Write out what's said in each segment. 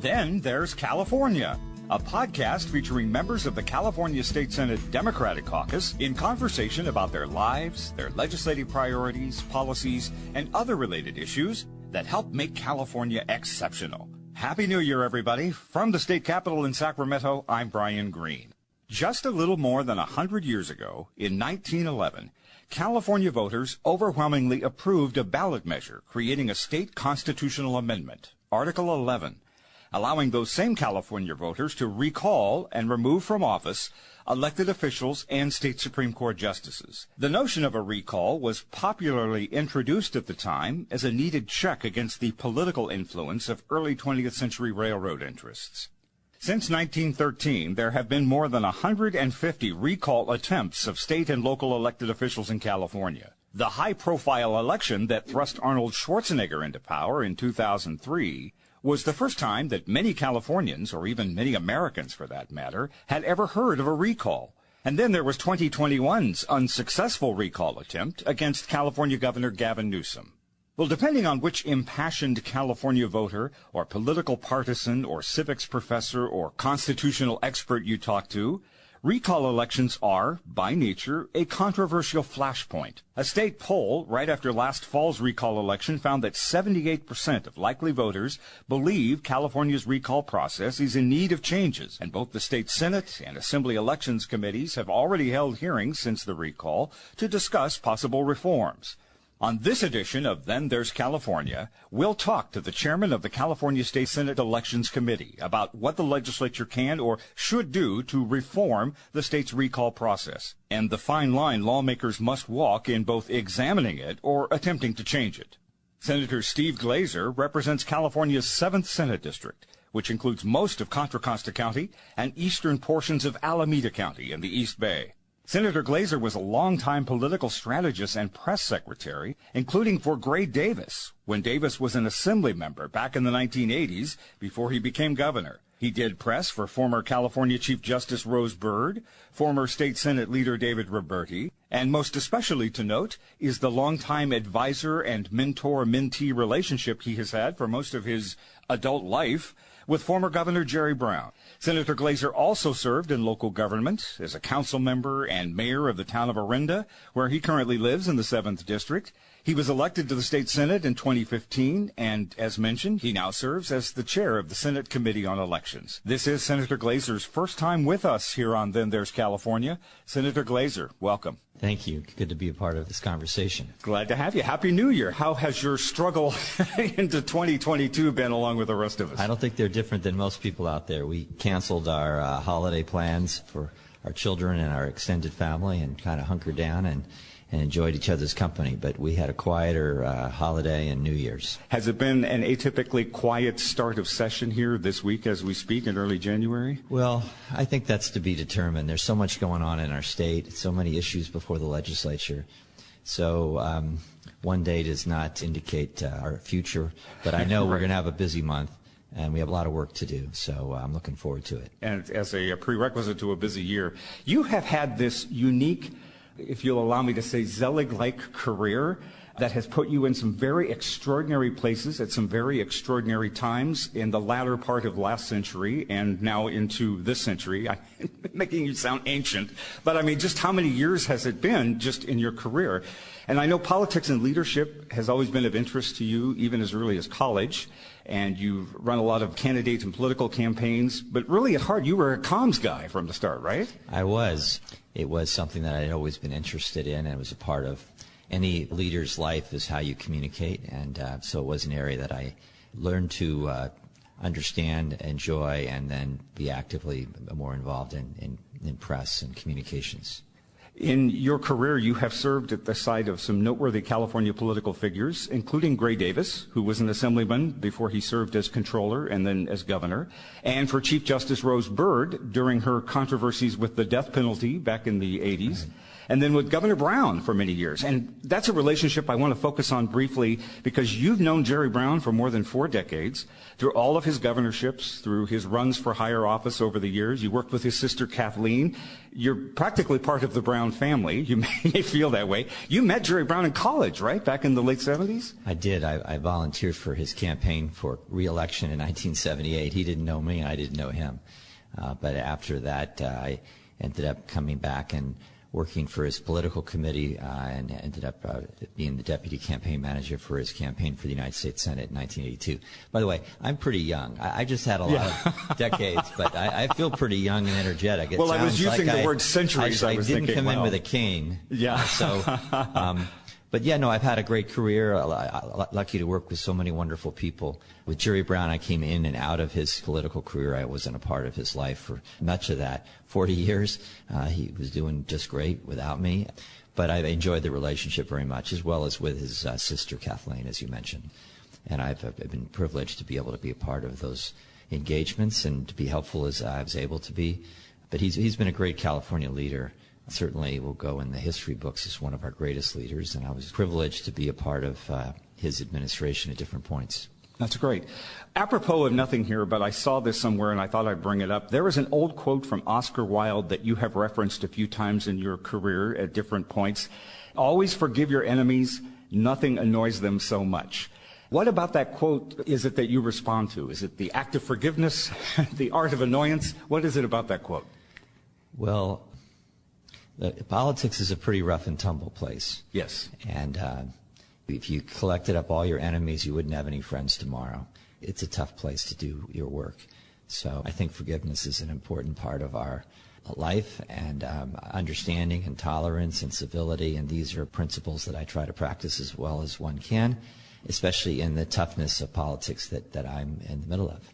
Then there's California, a podcast featuring members of the California State Senate Democratic Caucus in conversation about their lives, their legislative priorities, policies, and other related issues that help make California exceptional. Happy New Year, everybody. From the state capitol in Sacramento, I'm Brian Green. Just a little more than 100 years ago, in 1911, California voters overwhelmingly approved a ballot measure creating a state constitutional amendment, Article 11, allowing those same California voters to recall and remove from office elected officials and state Supreme Court justices. The notion of a recall was popularly introduced at the time as a needed check against the political influence of early 20th century railroad interests. Since 1913, there have been more than 150 recall attempts of state and local elected officials in California. The high-profile election that thrust Arnold Schwarzenegger into power in 2003 was the first time that many Californians, or even many Americans for that matter, had ever heard of a recall. And then there was 2021's unsuccessful recall attempt against California Governor Gavin Newsom. Well, depending on which impassioned California voter or political partisan or civics professor or constitutional expert you talk to, recall elections are, by nature, a controversial flashpoint. A state poll right after last fall's recall election found that 78% of likely voters believe California's recall process is in need of changes, and both the state Senate and Assembly elections committees have already held hearings since the recall to discuss possible reforms. On this edition of Then There's California, we'll talk to the chairman of the California State Senate Elections Committee about what the legislature can or should do to reform the state's recall process, and the fine line lawmakers must walk in both examining it or attempting to change it. Senator Steve Glazer represents California's 7th Senate District, which includes most of Contra Costa County and eastern portions of Alameda County in the East Bay. Senator Glazer was a longtime political strategist and press secretary, including for Gray Davis, when Davis was an assembly member back in the 1980s before he became governor. He did press for former California Chief Justice Rose Byrd, former State Senate Leader David Roberti, and most especially to note is the longtime advisor and mentor-mentee relationship he has had for most of his adult life with former Governor Jerry Brown. Senator Glazer also served in local government as a council member and mayor of the town of Orinda, where he currently lives in the 7th District. He was elected to the state Senate in 2015, and as mentioned, he now serves as the chair of the Senate Committee on Elections. This is Senator Glazer's first time with us here on Then There's California. Senator Glazer, welcome. Thank you. Good to be a part of this conversation. Glad to have you. Happy New Year. How has your struggle into 2022 been along with the rest of us? I don't think they're different than most people out there. We canceled our holiday plans for our children and our extended family and kind of hunkered down and enjoyed each other's company. But we had a quieter holiday and New Year's. Has it been an atypically quiet start of session here this week as we speak in early January? Well, I think that's to be determined. There's so much going on in our state, so many issues before the legislature. So one day does not indicate our future, but I know we're going to have a busy month. And we have a lot of work to do, so I'm looking forward to it. And as a prerequisite to a busy year, you have had this unique, if you'll allow me to say, Zelig-like career that has put you in some very extraordinary places at some very extraordinary times in the latter part of last century and now into this century. I'm making you sound ancient, but I mean, just how many years has it been just in your career? And I know politics and leadership has always been of interest to you, even as early as college, and you've run a lot of candidate and political campaigns, but really at heart, you were a comms guy from the start, right? I was. It was something that I'd always been interested in, and it was a part of any leader's life is how you communicate, and so it was an area that I learned to understand, enjoy, and then be actively more involved in press and communications. In your career, you have served at the side of some noteworthy California political figures, including Gray Davis, who was an assemblyman before he served as controller and then as governor, and for Chief Justice Rose Byrd during her controversies with the death penalty back in the 80s. and then with Governor Brown for many years. And that's a relationship I want to focus on briefly because you've known Jerry Brown for more than 4 decades, through all of his governorships, through his runs for higher office over the years. You worked with his sister Kathleen. You're practically part of the Brown family. You may feel that way. You met Jerry Brown in college, right, back in the late 70s? I did. I volunteered for his campaign for re-election in 1978. He didn't know me, and I didn't know him. But after that, I ended up coming back and working for his political committee and ended up being the deputy campaign manager for his campaign for the United States Senate in 1982. By the way, I'm pretty young. I just had a lot of decades, but I feel pretty young and energetic. It I was using like the word centuries. I didn't come in with a cane. Yeah. But yeah, no, I've had a great career. Lucky to work with so many wonderful people. With Jerry Brown, I came in and out of his political career. I wasn't a part of his life for much of that. 40 years, he was doing just great without me. But I enjoyed the relationship very much, as well as with his sister Kathleen, as you mentioned. And I've been privileged to be able to be a part of those engagements and to be helpful as I was able to be. But he's been a great California leader. Certainly will go in the history books as one of our greatest leaders, and I was privileged to be a part of his administration at different points. That's great. Apropos of nothing here, but I saw this somewhere and I thought I'd bring it up. There is an old quote from Oscar Wilde that you have referenced a few times in your career at different points. Always forgive your enemies. Nothing annoys them so much. What about that quote is it that you respond to? Is it the act of forgiveness, the art of annoyance? What is it about that quote? Well, politics is a pretty rough and tumble place. Yes. And if you collected up all your enemies, you wouldn't have any friends tomorrow. It's a tough place to do your work. So I think forgiveness is an important part of our life, and understanding and tolerance and civility. And these are principles that I try to practice as well as one can, especially in the toughness of politics that I'm in the middle of.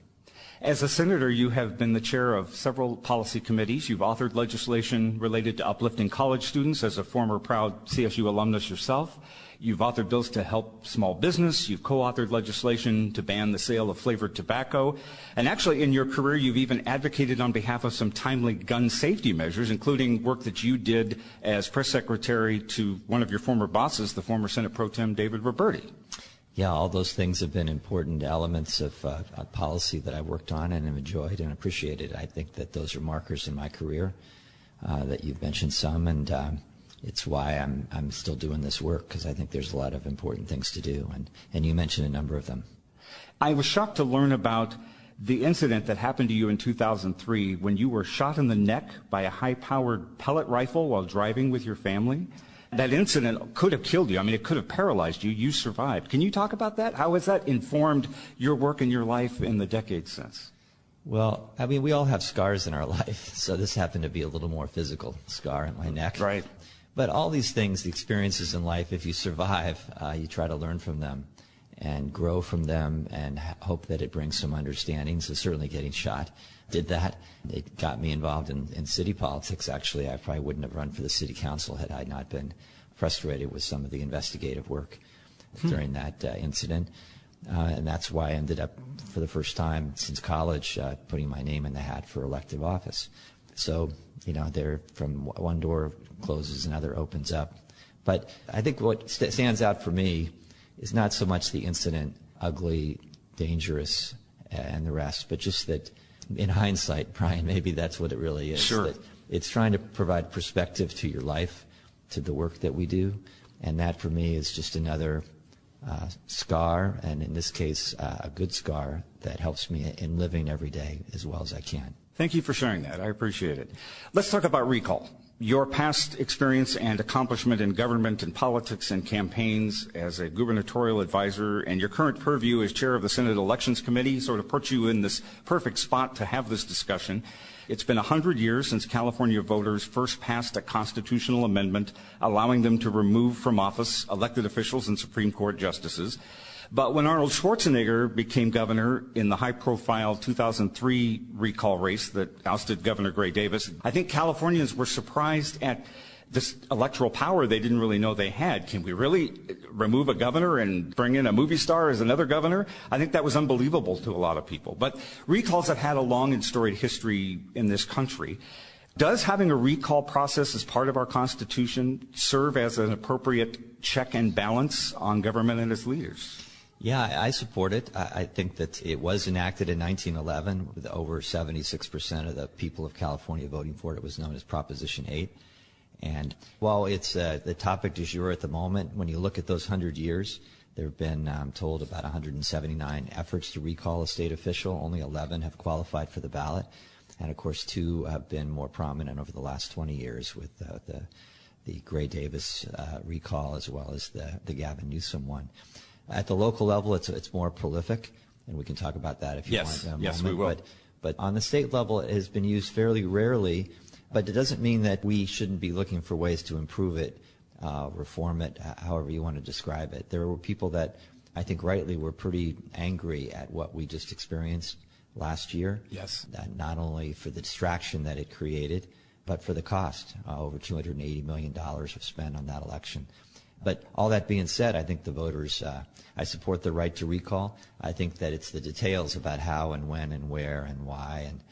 As a senator, you have been the chair of several policy committees. You've authored legislation related to uplifting college students as a former proud CSU alumnus yourself. You've authored bills to help small business. You've co-authored legislation to ban the sale of flavored tobacco. And actually, in your career, you've even advocated on behalf of some timely gun safety measures, including work that you did as press secretary to one of your former bosses, the former Senate Pro Tem David Roberti. Yeah, all those things have been important elements of policy that I've worked on and have enjoyed and appreciated. I think that those are markers in my career that you've mentioned some, and it's why I'm still doing this work, because I think there's a lot of important things to do, and you mentioned a number of them. I was shocked to learn about the incident that happened to you in 2003 when you were shot in the neck by a high-powered pellet rifle while driving with your family. That incident could have killed you. I mean, it could have paralyzed you. You survived. Can you talk about that? How has that informed your work and your life in the decades since? Well, I mean, we all have scars in our life, so this happened to be a little more physical scar in my neck. Right. But all these things, the experiences in life, if you survive, you try to learn from them and grow from them and hope that it brings some understanding. So certainly getting shot did that. It got me involved in city politics. Actually, I probably wouldn't have run for the city council had I not been frustrated with some of the investigative work during that incident. And that's why I ended up, for the first time since college, putting my name in the hat for elective office. So, you know, from one door closes, another opens up. But I think what stands out for me is not so much the incident, ugly, dangerous, and the rest, but just that in hindsight, Brian, maybe that's what it really is. Sure. That it's trying to provide perspective to your life, to the work that we do, and that for me is just another scar, and in this case, a good scar that helps me in living every day as well as I can. Thank you for sharing that. I appreciate it. Let's talk about recall. Your past experience and accomplishment in government and politics and campaigns as a gubernatorial advisor, and your current purview as chair of the Senate Elections Committee sort of puts you in this perfect spot to have this discussion. It's been 100 years since California voters first passed a constitutional amendment allowing them to remove from office elected officials and Supreme Court justices. But when Arnold Schwarzenegger became governor in the high-profile 2003 recall race that ousted Governor Gray Davis, I think Californians were surprised at this electoral power they didn't really know they had. Can we really remove a governor and bring in a movie star as another governor? I think that was unbelievable to a lot of people. But recalls have had a long and storied history in this country. Does having a recall process as part of our Constitution serve as an appropriate check and balance on government and its leaders? Yeah, I support it. I think that it was enacted in 1911 with over 76% of the people of California voting for it. It was known as Proposition 8. And while it's the topic du jour at the moment, when you look at those 100 years, there have been, I'm told, about 179 efforts to recall a state official. Only 11 have qualified for the ballot. And, of course, 2 have been more prominent over the last 20 years with the Gray Davis recall as well as the Gavin Newsom one. At the local level, it's more prolific, and we can talk about that if you want in a moment. Yes, we will. But on the state level, it has been used fairly rarely, but it doesn't mean that we shouldn't be looking for ways to improve it, reform it, however you want to describe it. There were people that I think rightly were pretty angry at what we just experienced last year. Yes. Not only for the distraction that it created, but for the cost. Over $280 million was spent on that election. But all that being said, I think the voters, I support the right to recall. I think that it's the details about how and when and where and why and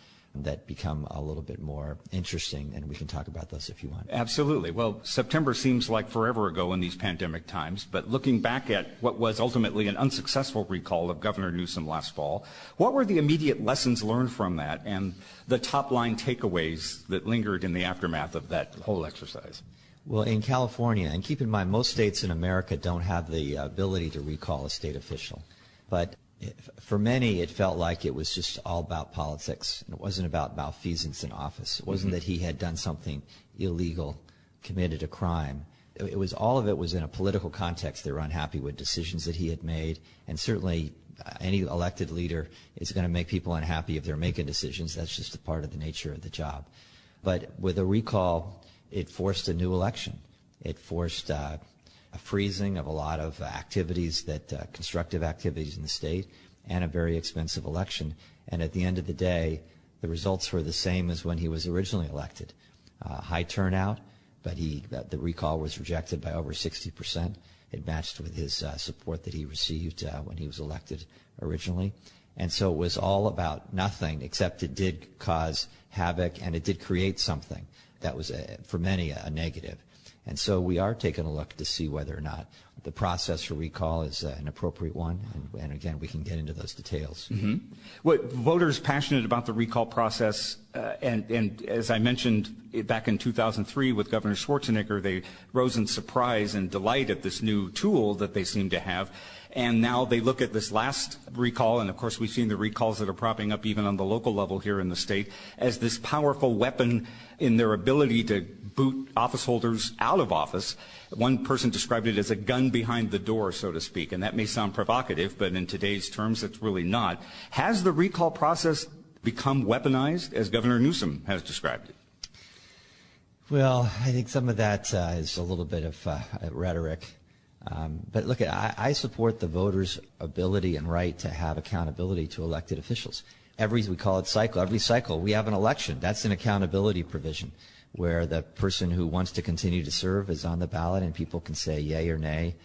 that become a little bit more interesting, and we can talk about those if you want. Absolutely. Well, September seems like forever ago in these pandemic times, but looking back at what was ultimately an unsuccessful recall of Governor Newsom last fall, what were the immediate lessons learned from that and the top-line takeaways that lingered in the aftermath of that whole exercise? Well, in California, and keep in mind, most states in America don't have the ability to recall a state official, but for many, it felt like it was just all about politics. It wasn't about malfeasance in office. It wasn't that he had done something illegal, committed a crime. It was all of it was in a political context. They were unhappy with decisions that he had made, and certainly any elected leader is going to make people unhappy if they're making decisions. That's just a part of the nature of the job. But with a recall, it forced a new election. It forced a freezing of a lot of activities, constructive activities in the state, and a very expensive election. And at the end of the day, the results were the same as when he was originally elected. High turnout, but the recall was rejected by over 60%. It matched with his support that he received when he was elected originally. And so it was all about nothing, except it did cause havoc, and it did create something that was, for many, a negative. And so we are taking a look to see whether or not the process for recall is an appropriate one. And again, we can get into those details. Mm-hmm. Well, voters passionate about the recall process, and as I mentioned back in 2003 with Governor Schwarzenegger, they rose in surprise and delight at this new tool that they seem to have. And now they look at this last recall, and of course we've seen the recalls that are propping up even on the local level here in the state, as this powerful weapon in their ability to boot office holders out of office. One person described it as a gun behind the door, so to speak, and that may sound provocative, but in today's terms, it's really not. Has the recall process become weaponized, as Governor Newsom has described it? Well, I think some of that is a little bit of rhetoric. But look, I support the voters' ability and right to have accountability to elected officials. We call it cycle. Every cycle, we have an election. That's an accountability provision where the person who wants to continue to serve is on the ballot and people can say yay or nay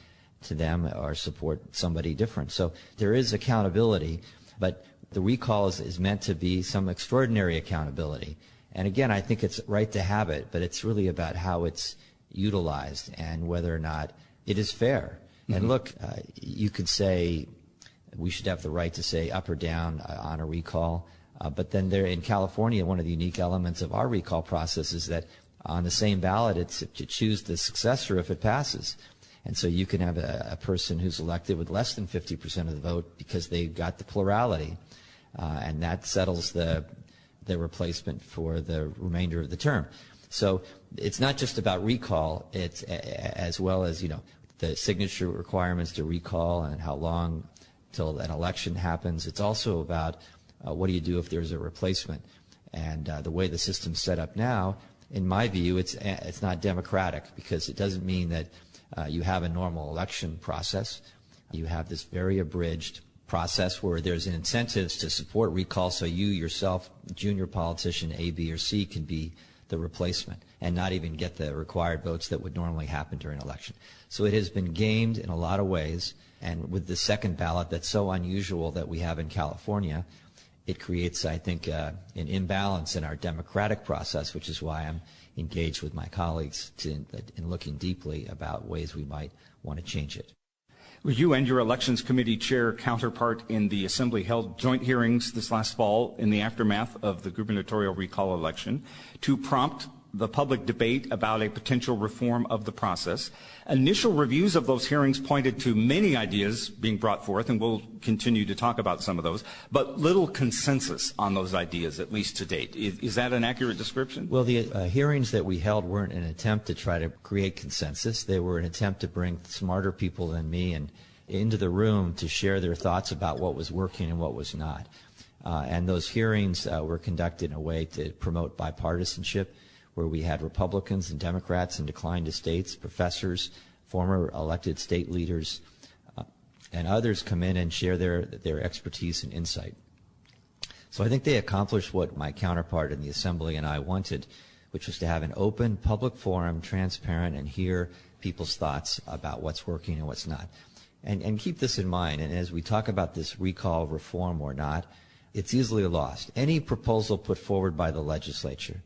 to them or support somebody different. So there is accountability, but the recall is meant to be some extraordinary accountability. And again, I think it's right to have it, but it's really about how it's utilized and whether or not it is fair. Mm-hmm. And look, you could say we should have the right to say up or down on a recall. But then there in California, one of the unique elements of our recall process is that on the same ballot, it's to choose the successor if it passes. And so you can have a person who's elected with less than 50% of the vote because they got the plurality. And that settles the replacement for the remainder of the term. So it's not just about recall, it's as well as, the signature requirements to recall and how long till an election happens. It's also about what do you do if there's a replacement? And the way the system's set up now, in my view, it's not democratic because it doesn't mean that you have a normal election process. You have this very abridged process where there's incentives to support recall so you yourself, junior politician A, B, or C, can be the replacement and not even get the required votes that would normally happen during an election. So it has been gamed in a lot of ways, and with the second ballot that's so unusual that we have in California, it creates, I think, an imbalance in our democratic process, which is why I'm engaged with my colleagues in looking deeply about ways we might want to change it. You and your Elections Committee chair counterpart in the Assembly held joint hearings this last fall in the aftermath of the gubernatorial recall election to prompt the public debate about a potential reform of the process. Initial reviews of those hearings pointed to many ideas being brought forth, and we'll continue to talk about some of those, but little consensus on those ideas, at least to date. Is that an accurate description? Well, the hearings that we held weren't an attempt to try to create consensus. They were an attempt to bring smarter people than me and into the room to share their thoughts about what was working and what was not. And those hearings were conducted in a way to promote bipartisanship, where we had Republicans and Democrats in declined estates, professors, former elected state leaders, and others come in and share their expertise and insight. So I think they accomplished what my counterpart in the Assembly and I wanted, which was to have an open public forum, transparent, and hear people's thoughts about what's working and what's not. And keep this in mind, and as we talk about this recall reform or not, it's easily lost. Any proposal put forward by the legislature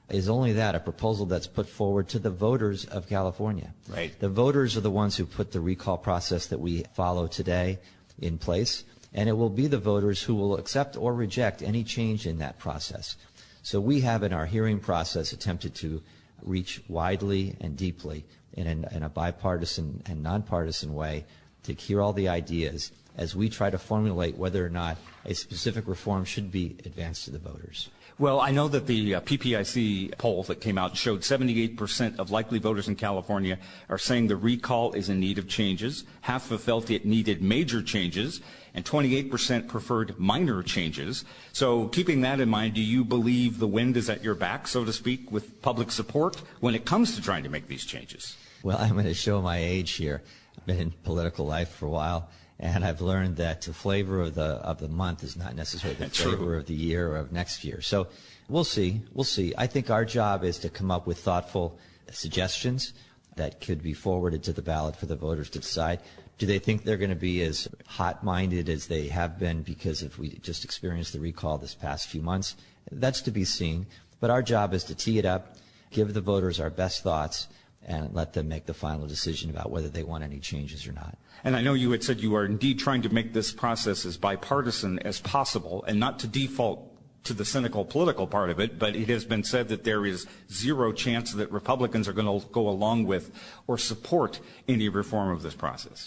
is only that, a proposal that's put forward to the voters of California. Right. The voters are the ones who put the recall process that we follow today in place, and it will be the voters who will accept or reject any change in that process. So we have in our hearing process attempted to reach widely and deeply in a bipartisan and nonpartisan way to hear all the ideas as we try to formulate whether or not a specific reform should be advanced to the voters. Well, I know that the PPIC poll that came out showed 78% of likely voters in California are saying the recall is in need of changes. Half have felt it needed major changes, and 28% preferred minor changes. So keeping that in mind, do you believe the wind is at your back, so to speak, with public support when it comes to trying to make these changes? Well, I'm going to show my age here. I've been in political life for a while, and I've learned that the flavor of the month is not necessarily the flavor of the year or of next year. So we'll see. We'll see. I think our job is to come up with thoughtful suggestions that could be forwarded to the ballot for the voters to decide. Do they think they're going to be as hot-minded as they have been because if we just experienced the recall this past few months? That's to be seen. But our job is to tee it up, give the voters our best thoughts, and let them make the final decision about whether they want any changes or not. And I know you had said you are indeed trying to make this process as bipartisan as possible and not to default to the cynical political part of it, but it has been said that there is zero chance that Republicans are going to go along with or support any reform of this process.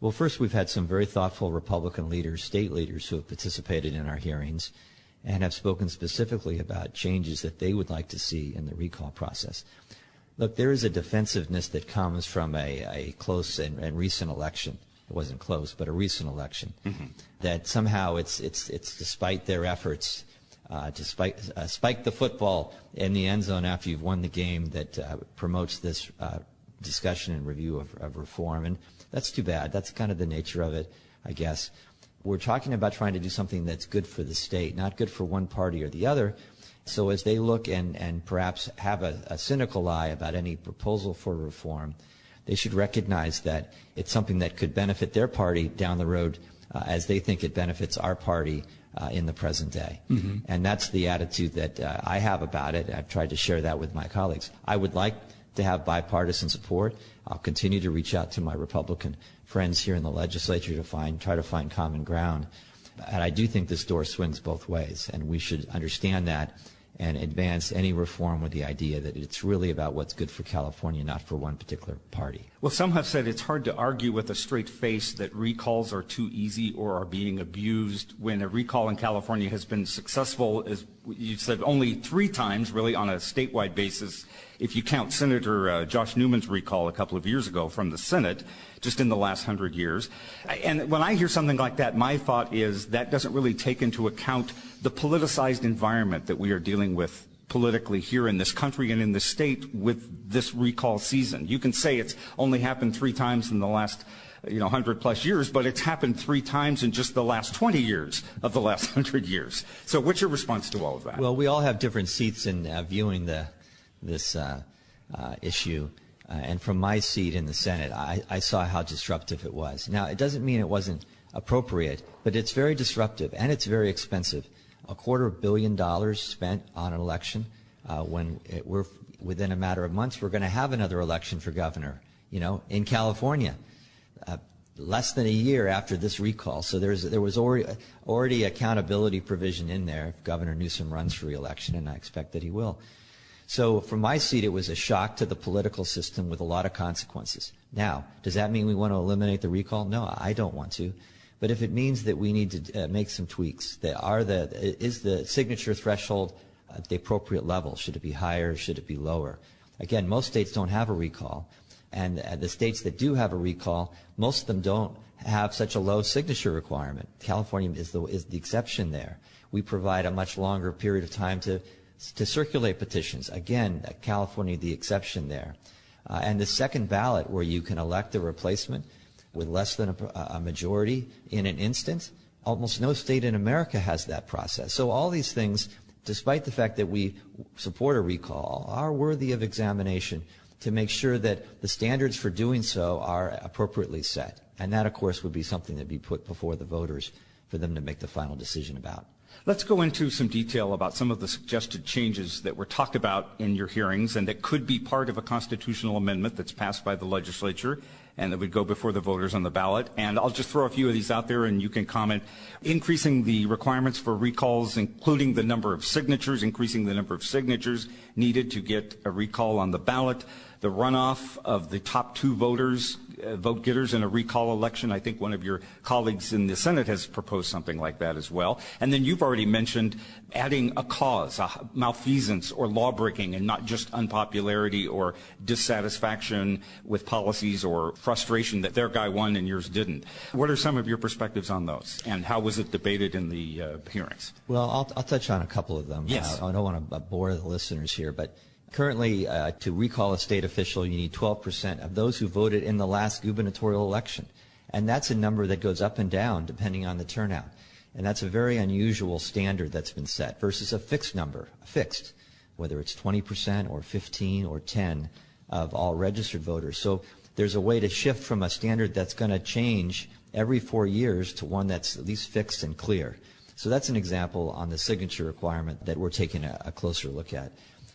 Well, first, we've had some very thoughtful Republican leaders, state leaders, who have participated in our hearings and have spoken specifically about changes that they would like to see in the recall process. Look, there is a defensiveness that comes from a close and recent election. It wasn't close, but a recent election. Mm-hmm. That somehow it's despite their efforts to spike the football in the end zone after you've won the game that promotes this discussion and review of reform. And that's too bad. That's kind of the nature of it, I guess. We're talking about trying to do something that's good for the state, not good for one party or the other. So as they look and perhaps have a cynical eye about any proposal for reform, they should recognize that it's something that could benefit their party down the road as they think it benefits our party in the present day. Mm-hmm. And that's the attitude that I have about it. I've tried to share that with my colleagues. I would like to have bipartisan support. I'll continue to reach out to my Republican friends here in the legislature to try to find common ground. And I do think this door swings both ways, and we should understand that and advance any reform with the idea that it's really about what's good for California, not for one particular party. Well, some have said it's hard to argue with a straight face that recalls are too easy or are being abused when a recall in California has been successful, as you said, only 3 times really on a statewide basis, if you count Senator Josh Newman's recall a couple of years ago from the Senate, just in the last 100 years. And when I hear something like that, my thought is that doesn't really take into account the politicized environment that we are dealing with politically here in this country and in this state with this recall season. You can say it's only happened 3 times in the last 100 plus years, but it's happened 3 times in just the last 20 years of the last 100 years. So what's your response to all of that? Well, we all have different seats in viewing this issue. And from my seat in the Senate, I saw how disruptive it was. Now, it doesn't mean it wasn't appropriate, but it's very disruptive and it's very expensive $250 million spent on an election. We're within a matter of months, we're going to have another election for governor, in California, less than a year after this recall. So there was already accountability provision in there if Governor Newsom runs for re-election, and I expect that he will. So from my seat, it was a shock to the political system with a lot of consequences. Now, does that mean we want to eliminate the recall? No, I don't want to. But if it means that we need to make some tweaks, is the signature threshold at the appropriate level? Should it be higher? Should it be lower? Again, most states don't have a recall. And the states that do have a recall, most of them don't have such a low signature requirement. California is the exception there. We provide a much longer period of time to circulate petitions. Again, California, the exception there. And the second ballot, where you can elect a replacement with less than a majority in an instant, almost no state in America has that process. So all these things, despite the fact that we support a recall, are worthy of examination to make sure that the standards for doing so are appropriately set. And that, of course, would be something that would be put before the voters for them to make the final decision about. Let's go into some detail about some of the suggested changes that were talked about in your hearings and that could be part of a constitutional amendment that's passed by the legislature and that would go before the voters on the ballot. And I'll just throw a few of these out there and you can comment. Increasing the requirements for recalls, including the number of signatures, increasing the number of signatures needed to get a recall on the ballot. The runoff of the top two vote getters in a recall election. I think one of your colleagues in the Senate has proposed something like that as well. And then you've already mentioned adding a cause, a malfeasance or lawbreaking, and not just unpopularity or dissatisfaction with policies or frustration that their guy won and yours didn't. What are some of your perspectives on those, and how was it debated in the hearings? Well, I'll touch on a couple of them. Yes. I don't want to bore the listeners here, but currently, to recall a state official, you need 12% of those who voted in the last gubernatorial election. And that's a number that goes up and down depending on the turnout. And that's a very unusual standard that's been set versus a fixed number, whether it's 20% or 15 or 10 of all registered voters. So there's a way to shift from a standard that's going to change every 4 years to one that's at least fixed and clear. So that's an example on the signature requirement that we're taking a closer look at.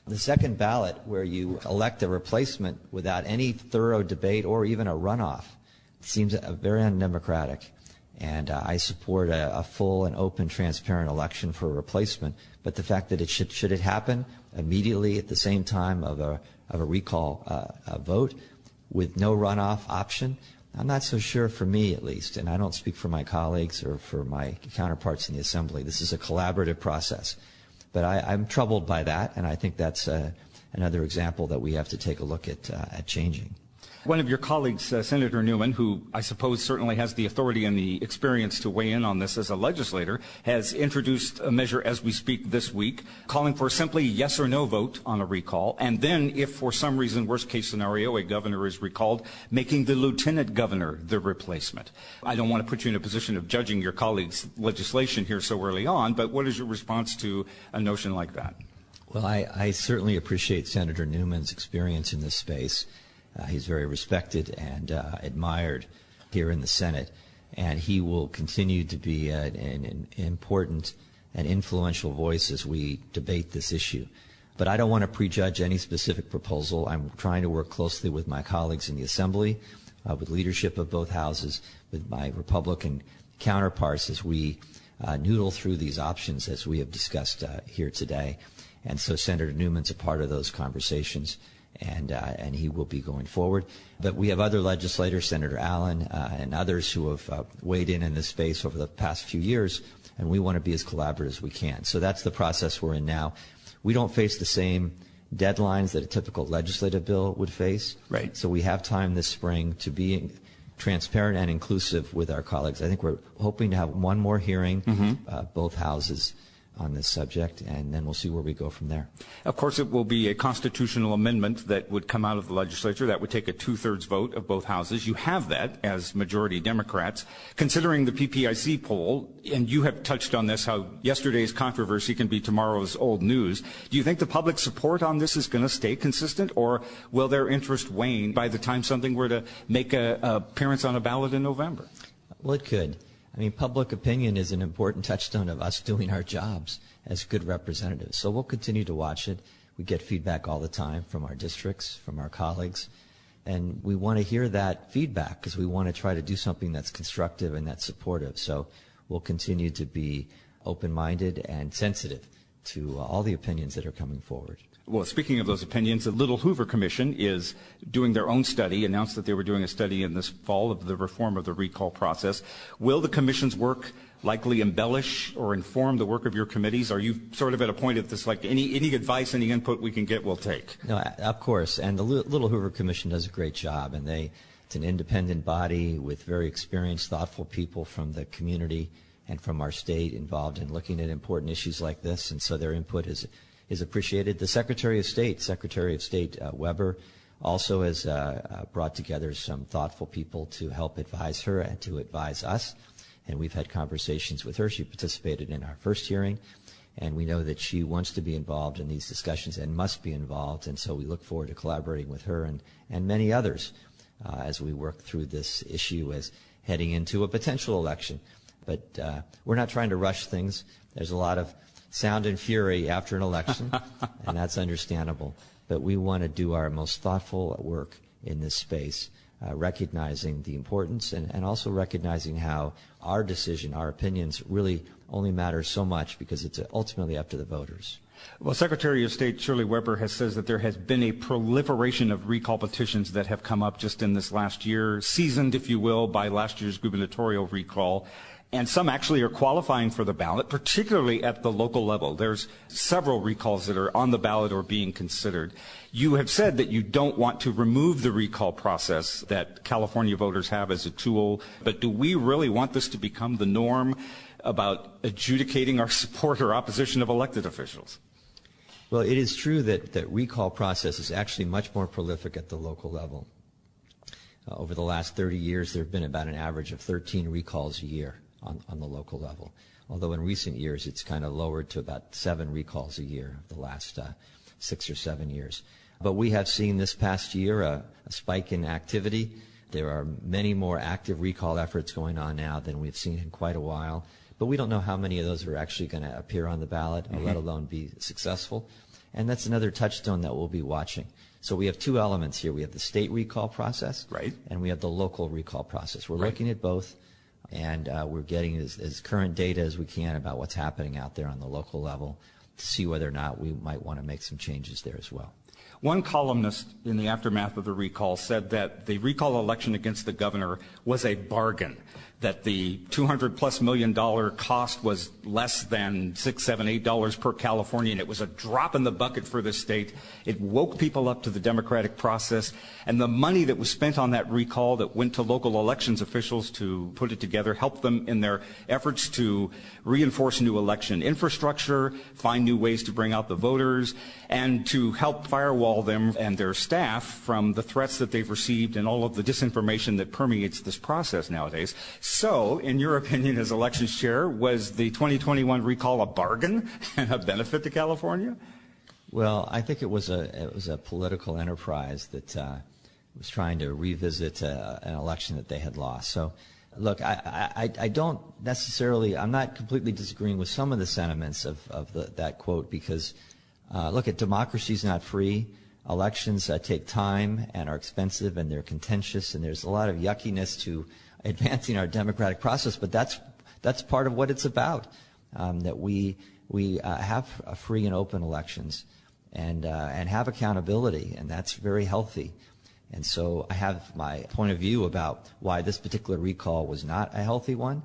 The second ballot, where you elect a replacement without any thorough debate or even a runoff, seems very undemocratic. And I support a full and open, transparent election for a replacement. But the fact that should it happen immediately at the same time of a recall vote with no runoff option, I'm not so sure, for me at least. And I don't speak for my colleagues or for my counterparts in the Assembly. This is a collaborative process. But I'm troubled by that, and I think that's another example that we have to take a look at changing. One of your colleagues, Senator Newman, who I suppose certainly has the authority and the experience to weigh in on this as a legislator, has introduced a measure as we speak this week, calling for simply yes or no vote on a recall, and then if for some reason, worst case scenario, a governor is recalled, making the lieutenant governor the replacement. I don't want to put you in a position of judging your colleague's legislation here so early on, but what is your response to a notion like that? Well, I certainly appreciate Senator Newman's experience in this space. He's very respected and admired here in the Senate, and he will continue to be an important and influential voice as we debate this issue. But I don't want to prejudge any specific proposal. I'm trying to work closely with my colleagues in the Assembly, with leadership of both houses, with my Republican counterparts as we noodle through these options as we have discussed here today. And so Senator Newman's a part of those conversations. And he will be going forward. But we have other legislators, Senator Allen and others, who have weighed in this space over the past few years, and we want to be as collaborative as we can. So that's the process we're in now. We don't face the same deadlines that a typical legislative bill would face. Right. So we have time this spring to be transparent and inclusive with our colleagues. I think we're hoping to have one more hearing, both houses, on this subject, and then we'll see where we go from there. Of course, it will be a constitutional amendment that would come out of the legislature. That would take a 2/3 vote of both houses. You have that as majority Democrats. Considering the PPIC poll, and you have touched on this, how yesterday's controversy can be tomorrow's old news, do you think the public support on this is going to stay consistent, or will their interest wane by the time something were to make an appearance on a ballot in November? Well, it could. I mean, public opinion is an important touchstone of us doing our jobs as good representatives. So we'll continue to watch it. We get feedback all the time from our districts, from our colleagues, and we want to hear that feedback because we want to try to do something that's constructive and that's supportive. So we'll continue to be open-minded and sensitive to all the opinions that are coming forward. Well, speaking of those opinions, the Little Hoover Commission is doing their own study, announced that they were doing a study in this fall of the reform of the recall process. Will the commission's work likely embellish or inform the work of your committees? Are you sort of at a point at this, like any advice, any input we can get, we'll take? No, of course. And the Little Hoover Commission does a great job. And it's an independent body with very experienced, thoughtful people from the community and from our state involved in looking at important issues like this. And so their input is appreciated. The Secretary of State Weber, also has brought together some thoughtful people to help advise her and to advise us. And we've had conversations with her. She participated in our first hearing. And we know that she wants to be involved in these discussions and must be involved. And so we look forward to collaborating with her and many others as we work through this issue as heading into a potential election. But we're not trying to rush things. There's a lot of sound and fury after an election, and that's understandable. But we want to do our most thoughtful work in this space, recognizing the importance and also recognizing how our decision, our opinions really only matter so much because it's ultimately up to the voters. Well, Secretary of State Shirley Weber has said that there has been a proliferation of recall petitions that have come up just in this last year, seasoned, if you will, by last year's gubernatorial recall. And some actually are qualifying for the ballot, particularly at the local level. There's several recalls that are on the ballot or being considered. You have said that you don't want to remove the recall process that California voters have as a tool, but do we really want this to become the norm about adjudicating our support or opposition of elected officials? Well, it is true that recall process is actually much more prolific at the local level. Over the last 30 years, there have been about an average of 13 recalls a year on the local level, although in recent years it's kind of lowered to about 7 recalls a year the last 6 or 7 years. But we have seen this past year a spike in activity. There are many more active recall efforts going on now than we've seen in quite a while, but we don't know how many of those are actually going to appear on the ballot, or let alone be successful. And that's another touchstone that we'll be watching. So we have 2 elements here. We have the state recall process, right, and we have the local recall process. We're looking at both, and we're getting as current data as we can about what's happening out there on the local level to see whether or not we might want to make some changes there as well. One columnist in the aftermath of the recall said that the recall election against the governor was a bargain, that the $200+ million cost was less than $6, $7, $8 per Californian. It was a drop in the bucket for the state. It woke people up to the democratic process. And the money that was spent on that recall that went to local elections officials to put it together helped them in their efforts to reinforce new election infrastructure, find new ways to bring out the voters, and to help firewall them and their staff from the threats that they've received and all of the disinformation that permeates this process nowadays. So, in your opinion as elections chair, was the 2021 recall a bargain and a benefit to California? Well, I think it was a political enterprise that was trying to revisit an election that they had lost. So, look, I don't necessarily, I'm not completely disagreeing with some of the sentiments of that quote because, look, democracy is not free. Elections take time and are expensive and they're contentious and there's a lot of yuckiness to advancing our democratic process, but that's part of what it's about, that we have free and open elections and have accountability, and that's very healthy. And so I have my point of view about why this particular recall was not a healthy one,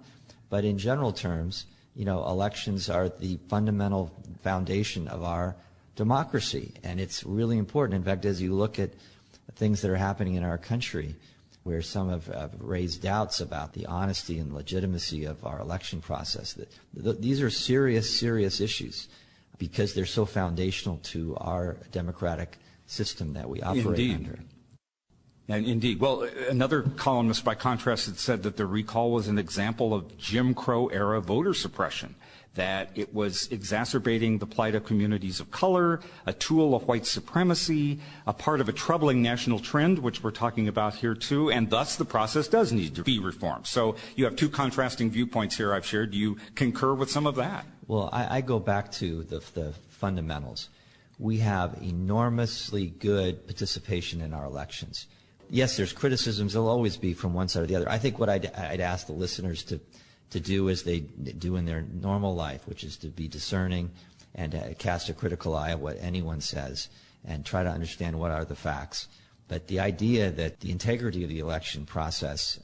but in general terms, elections are the fundamental foundation of our democracy, and it's really important. In fact, as you look at things that are happening in our country, where some have raised doubts about the honesty and legitimacy of our election process. These are serious, serious issues because they're so foundational to our democratic system that we operate under. And indeed. Well, another columnist, by contrast, had said that the recall was an example of Jim Crow-era voter suppression, that it was exacerbating the plight of communities of color, a tool of white supremacy, a part of a troubling national trend, which we're talking about here too, and thus the process does need to be reformed. So you have two contrasting viewpoints here I've shared. Do you concur with some of that? Well, I go back to the fundamentals. We have enormously good participation in our elections. Yes, there's criticisms. There'll always be from one side or the other. I think what I'd ask the listeners to do as they do in their normal life, which is to be discerning and cast a critical eye at what anyone says and try to understand what are the facts. But the idea that the integrity of the election process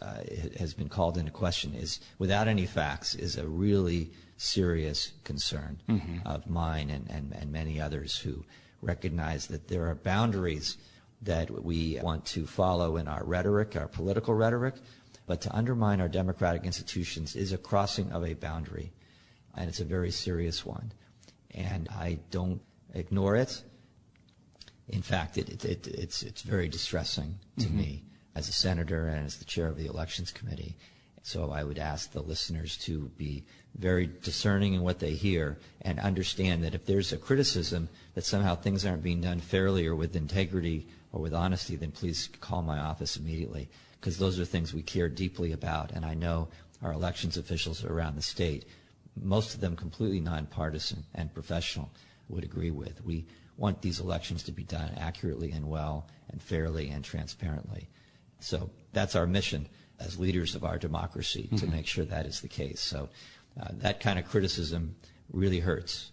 has been called into question is, without any facts, is a really serious concern of mine and many others who recognize that there are boundaries that we want to follow in our rhetoric, our political rhetoric, but to undermine our democratic institutions is a crossing of a boundary, and it's a very serious one. And I don't ignore it. In fact, it's very distressing to me as a senator and as the chair of the Elections Committee. So I would ask the listeners to be very discerning in what they hear and understand that if there's a criticism that somehow things aren't being done fairly or with integrity or with honesty, then please call my office immediately, because those are things we care deeply about. And I know our elections officials around the state, most of them completely nonpartisan and professional, would agree with. We want these elections to be done accurately and well and fairly and transparently. So that's our mission as leaders of our democracy, to make sure that is the case. So that kind of criticism really hurts,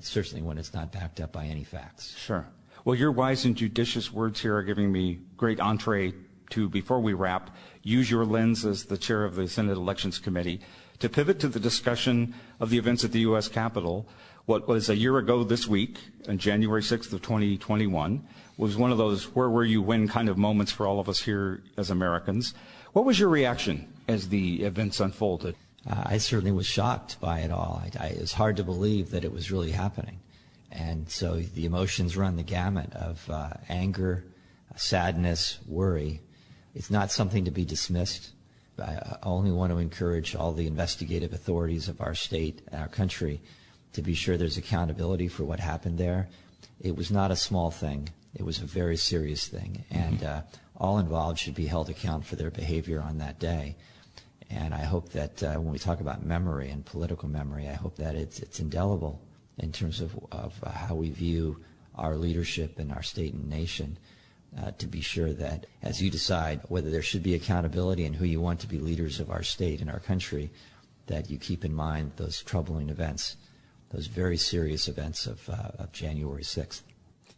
certainly when it's not backed up by any facts. Sure. Well, your wise and judicious words here are giving me great entree to, before we wrap, use your lens as the chair of the Senate Elections Committee to pivot to the discussion of the events at the U.S. Capitol. What was a year ago this week, on January 6th of 2021, was one of those where were you when kind of moments for all of us here as Americans. What was your reaction as the events unfolded? I certainly was shocked by it all. It was hard to believe that it was really happening. And so the emotions run the gamut of anger, sadness, worry. It's not something to be dismissed. I only want to encourage all the investigative authorities of our state and our country to be sure there's accountability for what happened there. It was not a small thing. It was a very serious thing. And all involved should be held account for their behavior on that day. And I hope that when we talk about memory and political memory, I hope that it's indelible in terms of how we view our leadership in our state and nation, to be sure that as you decide whether there should be accountability and who you want to be leaders of our state and our country, that you keep in mind those troubling events, those very serious events of January 6th.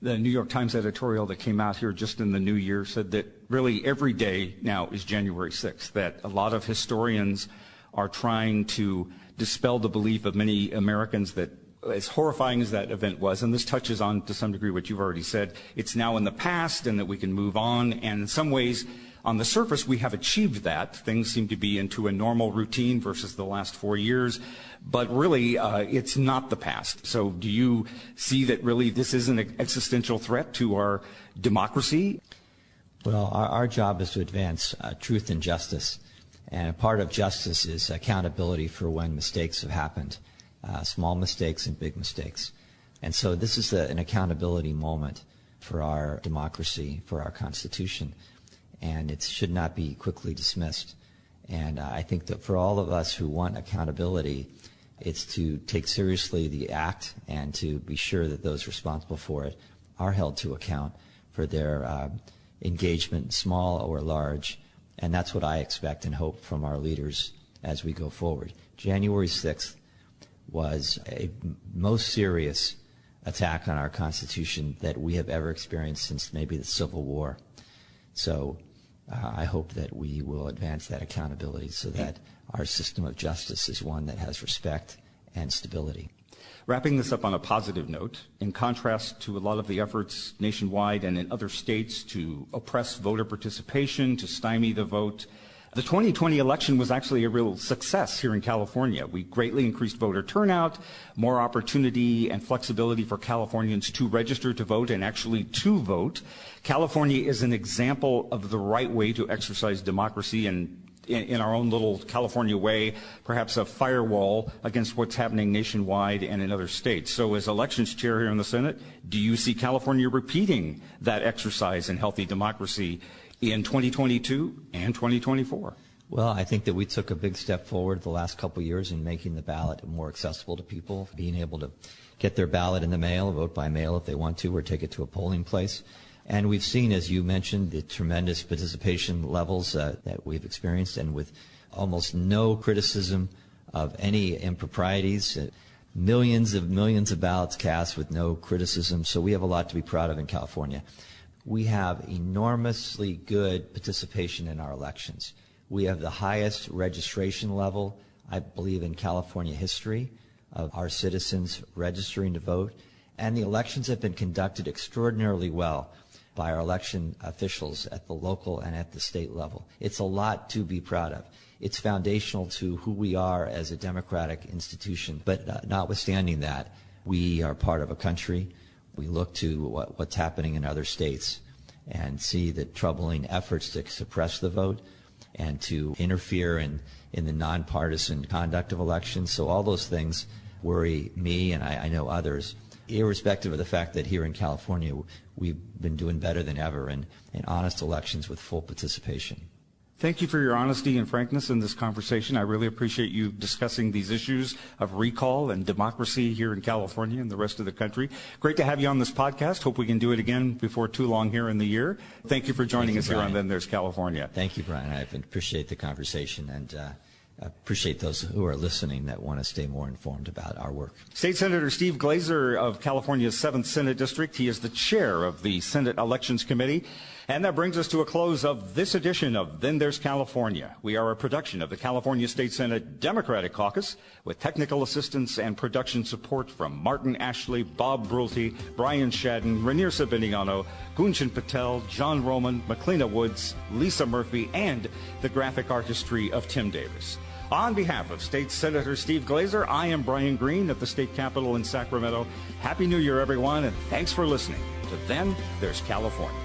The New York Times editorial that came out here just in the new year said that really every day now is January 6th, that a lot of historians are trying to dispel the belief of many Americans that, as horrifying as that event was, and this touches on to some degree what you've already said, it's now in the past and that we can move on. And in some ways, on the surface, we have achieved that. Things seem to be into a normal routine versus the last 4 years. But really, it's not the past. So do you see that really this is an existential threat to our democracy? Well, our job is to advance truth and justice. And a part of justice is accountability for when mistakes have happened, small mistakes and big mistakes. And so this is an accountability moment for our democracy, for our Constitution. And it should not be quickly dismissed. And I think that for all of us who want accountability, it's to take seriously the act and to be sure that those responsible for it are held to account for their engagement, small or large. And that's what I expect and hope from our leaders as we go forward. January 6th was a most serious attack on our Constitution that we have ever experienced since maybe the Civil War. So I hope that we will advance that accountability so that our system of justice is one that has respect and stability. Wrapping this up on a positive note, in contrast to a lot of the efforts nationwide and in other states to oppress voter participation, to stymie the vote, the 2020 election was actually a real success here in California. We greatly increased voter turnout, more opportunity and flexibility for Californians to register to vote and actually to vote. California is an example of the right way to exercise democracy, and in our own little California way, perhaps a firewall against what's happening nationwide and in other states. So as elections chair here in the Senate, do you see California repeating that exercise in healthy democracy in 2022 and 2024? Well, I think that we took a big step forward the last couple of years in making the ballot more accessible to people, being able to get their ballot in the mail, vote by mail if they want to, or take it to a polling place. And we've seen, as you mentioned, the tremendous participation levels that we've experienced, and with almost no criticism of any improprieties, millions of ballots cast with no criticism. So we have a lot to be proud of in California. We have enormously good participation in our elections. We have the highest registration level, I believe, in California history of our citizens registering to vote. And the elections have been conducted extraordinarily well by our election officials at the local and at the state level. It's a lot to be proud of. It's foundational to who we are as a democratic institution. But notwithstanding that, we are part of a country. We look to what's happening in other states and see the troubling efforts to suppress the vote and to interfere in the nonpartisan conduct of elections. So all those things worry me, and I know others, irrespective of the fact that here in California we've been doing better than ever in honest elections with full participation. Thank you for your honesty and frankness in this conversation. I really appreciate you discussing these issues of recall and democracy here in California and the rest of the country. Great to have you on this podcast. Hope we can do it again before too long here in the year. Thank you for joining us here on Then There's California. Thank you, Brian. I appreciate the conversation, and appreciate those who are listening that want to stay more informed about our work. State Senator Steve Glazer of California's 7th Senate District. He is the chair of the Senate Elections Committee. And that brings us to a close of this edition of Then There's California. We are a production of the California State Senate Democratic Caucus with technical assistance and production support from Martin Ashley, Bob Brulty, Brian Shadden, Rainier Sabiniano, Gunshan Patel, John Roman, McLeana Woods, Lisa Murphy, and the graphic artistry of Tim Davis. On behalf of State Senator Steve Glazer, I am Brian Green at the State Capitol in Sacramento. Happy New Year, everyone, and thanks for listening to Then There's California.